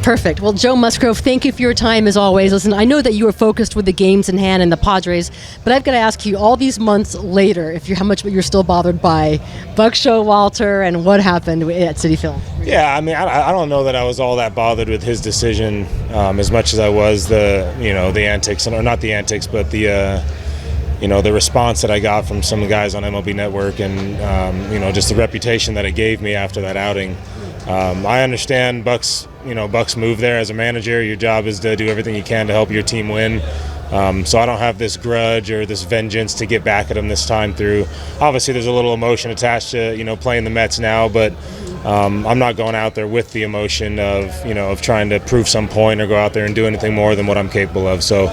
Perfect. Well, Joe Musgrove, thank you for your time as always. Listen, I know that you are focused with the games in hand and the Padres, but I've got to ask you, all these months later, how much you're still bothered by Buck Showalter and what happened at Citi Field. Yeah, I mean, I don't know that I was all that bothered with his decision as much as I was the antics, or not the antics, but the response that I got from some guys on MLB Network, and just the reputation that it gave me after that outing. I understand Buck's move there as a manager. Your job is to do everything you can to help your team win. So I don't have this grudge or this vengeance to get back at him this time through. Obviously, there's a little emotion attached to playing the Mets now, but I'm not going out there with the emotion of trying to prove some point or go out there and do anything more than what I'm capable of. So,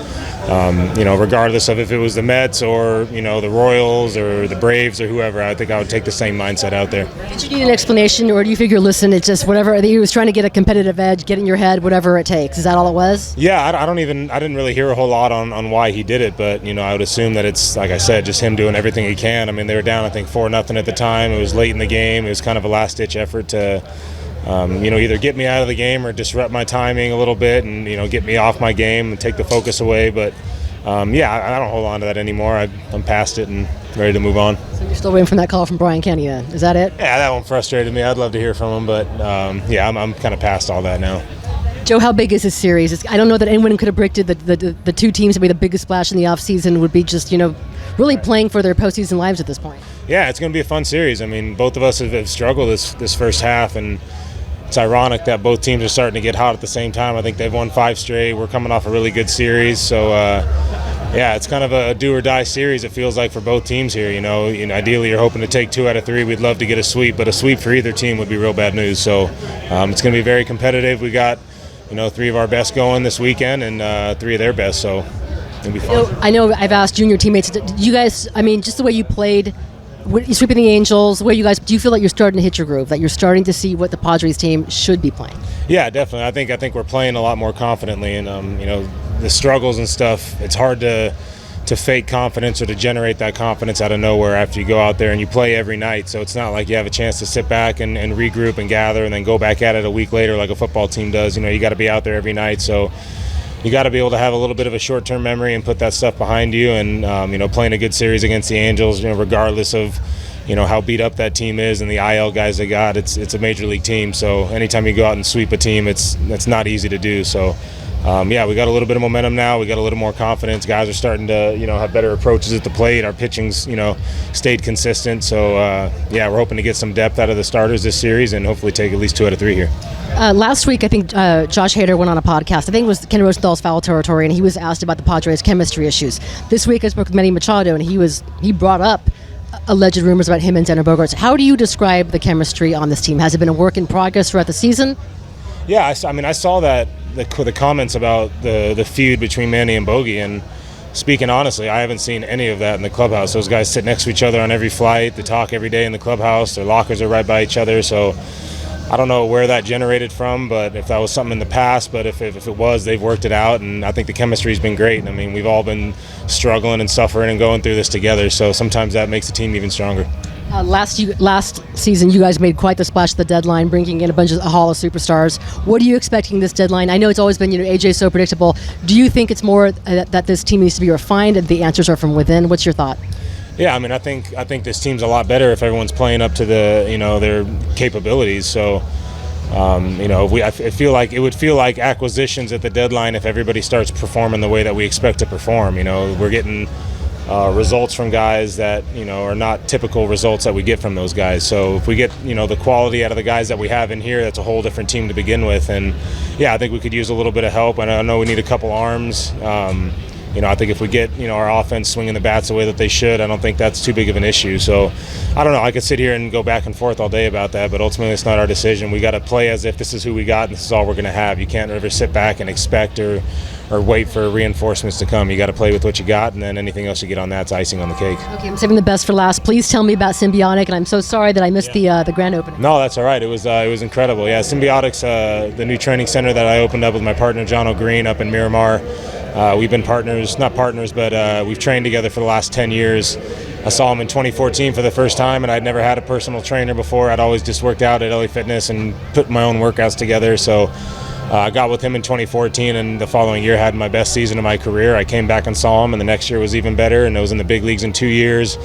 regardless of if it was the Mets or the Royals or the Braves or whoever, I think I would take the same mindset out there. Did you need an explanation, or do you figure, listen, it's just whatever? He was trying to get a competitive edge, get in your head, whatever it takes. Is that all it was? Yeah, I didn't really hear a whole lot on why he did it, but I would assume that it's, like I said, just him doing everything he can. I mean, they were down, I think 4-0 at the time. It was late in the game. It was kind of a last-ditch effort to either get me out of the game or disrupt my timing a little bit and get me off my game and take the focus away. But I don't hold on to that anymore. I'm past it and ready to move on. So you're still waiting for that call from Brian Kenny then? Is that it? Yeah, that one frustrated me. I'd love to hear from him, but I'm kind of past all that now. Joe, how big is this series? I don't know that anyone could have predicted that the two teams that made the biggest splash in the offseason would be just, really playing for their postseason lives at this point. Yeah, it's going to be a fun series. I mean, both of us have struggled this first half, and it's ironic that both teams are starting to get hot at the same time. I think they've won 5 straight. We're coming off a really good series, so it's kind of a do-or-die series, it feels like, for both teams here. Ideally you're hoping to take 2 out of 3. We'd love to get a sweep, but a sweep for either team would be real bad news. So it's going to be very competitive. We got 3 of our best going this weekend and 3 of their best, so it'll be fun. I know I've asked junior teammates, you guys, just the way you played, you sweeping the Angels, do you feel like you're starting to hit your groove, that you're starting to see what the Padres team should be playing? Yeah, definitely. I think we're playing a lot more confidently, and the struggles and stuff, it's hard to fake confidence or to generate that confidence out of nowhere after you go out there and you play every night. So it's not like you have a chance to sit back and regroup and gather and then go back at it a week later like a football team does. You got to be out there every night. So you got to be able to have a little bit of a short-term memory and put that stuff behind you. And playing a good series against the Angels, regardless of how beat up that team is and the IL guys they got, it's a major league team. So anytime you go out and sweep a team, it's not easy to do. So we got a little bit of momentum now. We got a little more confidence. Guys are starting to have better approaches at the plate. Our pitching's stayed consistent. So we're hoping to get some depth out of the starters this series and hopefully take at least 2 out of 3 here. Last week, I think Josh Hader went on a podcast. I think it was Ken Rosenthal's Foul Territory, and he was asked about the Padres' chemistry issues. This week, I spoke with Manny Machado, and he brought up alleged rumors about him and Xander Bogaerts. How do you describe the chemistry on this team? Has it been a work in progress throughout the season? Yeah, I saw that the comments about the feud between Manny and Bogey, and speaking honestly, I haven't seen any of that in the clubhouse. Those guys sit next to each other on every flight. They talk every day in the clubhouse. Their lockers are right by each other. So I don't know where that generated from, but if that was something in the past, but if it was, they've worked it out, and I think the chemistry's been great. I mean, we've all been struggling and suffering and going through this together, so sometimes that makes the team even stronger. Last season, you guys made quite the splash at the deadline, bringing in a haul of superstars. What are you expecting this deadline? I know it's always been, AJ's so predictable. Do you think it's more that this team needs to be refined and the answers are from within? What's your thought? Yeah, I think this team's a lot better if everyone's playing up to their capabilities. So, I feel like it would feel like acquisitions at the deadline if everybody starts performing the way that we expect to perform. We're getting results from guys that are not typical results that we get from those guys. So if we get the quality out of the guys that we have in here, that's a whole different team to begin with. And I think we could use a little bit of help. And I know we need a couple arms. I think if we get our offense swinging the bats the way that they should, I don't think that's too big of an issue. So I don't know. I could sit here and go back and forth all day about that, but ultimately it's not our decision. We got to play as if this is who we got and this is all we're going to have. You can't ever sit back and expect or wait for reinforcements to come. You got to play with what you got, and then anything else you get on that's icing on the cake. Okay, I'm saving the best for last. Please tell me about Symbiotic, and I'm so sorry that I missed the grand opening. No, that's all right. It was incredible. Yeah, Symbiotic's the new training center that I opened up with my partner John O'Green up in Miramar. We've been not partners, but we've trained together for the last 10 years. I saw him in 2014 for the first time, and I'd never had a personal trainer before. I'd always just worked out at LA Fitness and put my own workouts together. So I got with him in 2014, and the following year had my best season of my career. I came back and saw him, and the next year was even better, and I was in the big leagues in 2 years.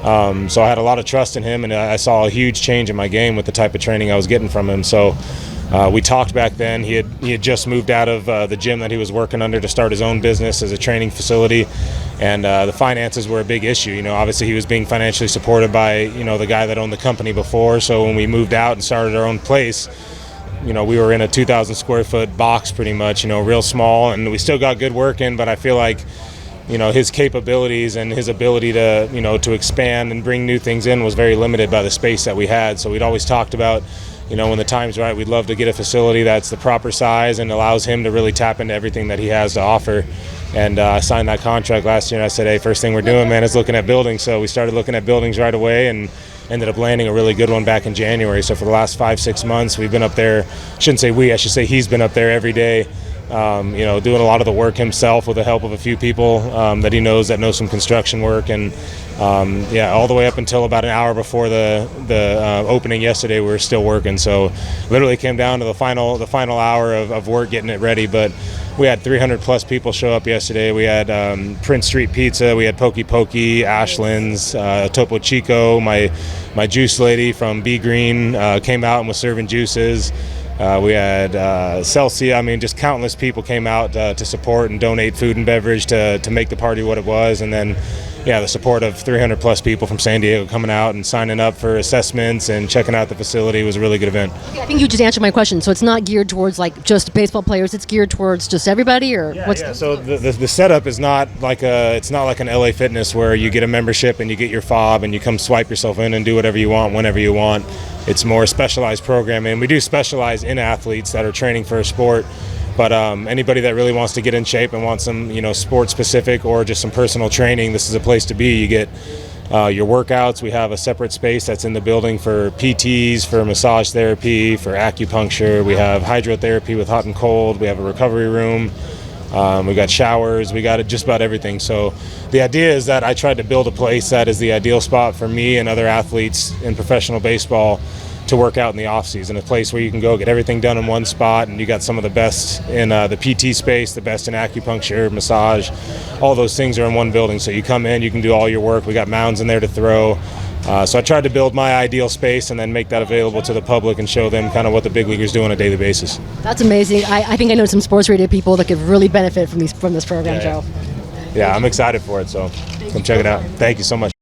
So I had a lot of trust in him, and I saw a huge change in my game with the type of training I was getting from him. So we talked back then. He had just moved out of the gym that he was working under to start his own business as a training facility, and the finances were a big issue. You know, obviously he was being financially supported by, you know, the guy that owned the company before. So when we moved out and started our own place, you know, we were in a 2,000 square foot box pretty much, you know, real small, and we still got good work in, but I feel like, you know, his capabilities and his ability to, you know, to expand and bring new things in was very limited by the space that we had. So we'd always talked about, you know, when the time's right, we'd love to get a facility that's the proper size and allows him to really tap into everything that he has to offer. And I signed that contract last year, and I said, hey, first thing we're doing, man, is looking at buildings. So we started looking at buildings right away and ended up landing a really good one back in January. So for the last 5-6 months, we've been up there. Shouldn't say we, I should say he's been up there every day, you know, doing a lot of the work himself with the help of a few people that he knows that know some construction work. And yeah, all the way up until about an hour before the opening yesterday, we were still working. So literally came down to the final hour of work getting it ready. But we had 300 plus people show up yesterday. We had Prince Street Pizza, we had Pokey Pokey, Ashland's, Topo Chico, my juice lady from Be Green came out and was serving juices. We had Celsia. I mean, just countless people came out to support and donate food and beverage to make the party what it was. And then, yeah, the support of 300 plus people from San Diego coming out and signing up for assessments and checking out the facility was a really good event. I think you just answered my question. So it's not geared towards like just baseball players. It's geared towards just everybody, or what's? Yeah. So the setup is not like it's not like an LA Fitness where you get a membership and you get your fob and you come swipe yourself in and do whatever you want whenever you want. It's more specialized programming. We do specialize in athletes that are training for a sport. But anybody that really wants to get in shape and wants some, you know, sport specific or just some personal training, this is a place to be. You get your workouts. We have a separate space that's in the building for PTs, for massage therapy, for acupuncture. We have hydrotherapy with hot and cold. We have a recovery room. We got showers. We got just about everything. So the idea is that I tried to build a place that is the ideal spot for me and other athletes in professional baseball to work out in the off season, a place where you can go get everything done in one spot, and you got some of the best in the PT space, the best in acupuncture, massage, all those things are in one building. So you come in, you can do all your work. We got mounds in there to throw. So I tried to build my ideal space and then make that available to the public and show them kind of what the big leaguers do on a daily basis. That's amazing. I think I know some sports radio people that could really benefit from this program, Joe. Yeah, I'm excited for it, so come check it out. Thank you so much.